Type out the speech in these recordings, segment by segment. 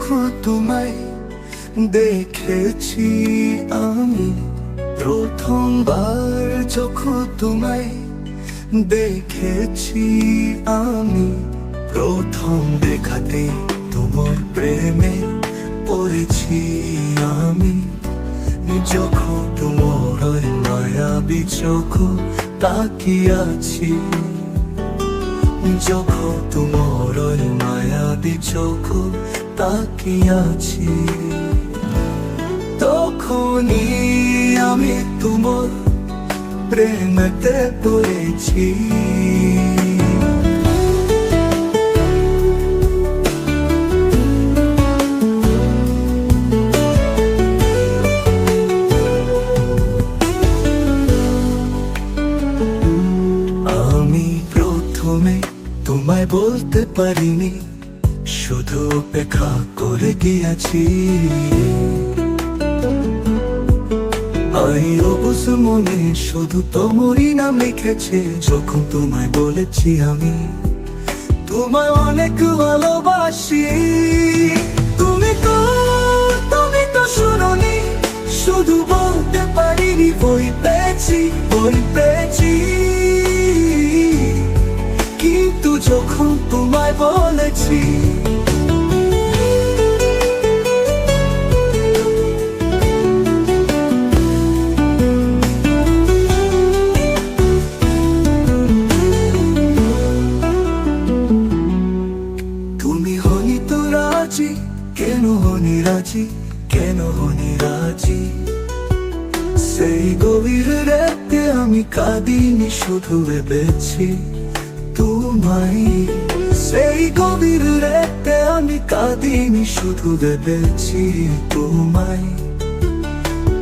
যখন তোমায় দেখেছি আমি, প্রথমবার যখন তোমায় দেখেছি আমি, প্রথম দেখাতে তোমার প্রেমে পড়েছি আমি। যখন তোমার মায়াবী চোখ তাকিয়ে আছি, যখন তোমার মায়াবী চোখ তাকিয়ে আছি, তখনই আমি তোমার প্রেমেতে পড়েছি। আমি প্রথমে তোমায় বলতে পারিনি, শুধু অপেক্ষা করে গিয়েছি। অবুঝ মনে শুধু তোমারই নাম লিখেছে, যখন তোমায় বলেছি আমি তোমায় অনেক ভালোবাসি। তুমি তো শুনোনি, শুধু বলতে পারিনি বই পেয়েছি। কিন্তু যখন তোমায় বলেছি, তুমি হনি তো রাজি, কেন হনি রাজি, কেন হনি রাজি? সেই গভীর রাতে আমি কাঁদিনি, শুধু ভেবেছি তোমায়। সেই গভীর রাতে আমি কাঁদিনি, শুধু ভেবেছি তোমায়।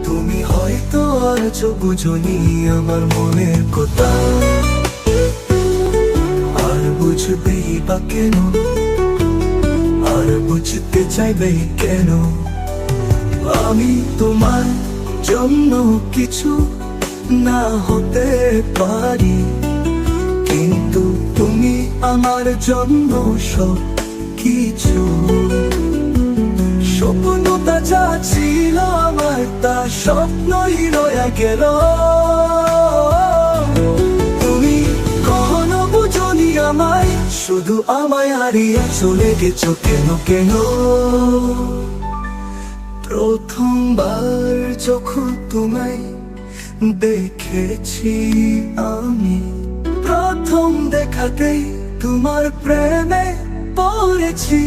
তুমি হয়তো আজ বুঝনি আমার মনের কথা, আর বুঝবেই বা কেন, আর বুঝতে চাইবে কেন? আমি তোমার জন্য কিছু না হতে পারি, কিন্তু তুমি আমার জন্য সব কিছু। স্বপ্নটা যা ছিল আমার, তা স্বপ্নই রয়ে গেল। তুমি কখনো বুঝনি আমায়, শুধু আমায় হারিয়ে চলে গেছো কেন কেন? প্রথমবার যখন তোমায় দেখেছি আমি, প্রথম দেখাতেই তোমার প্রেমে পড়েছি।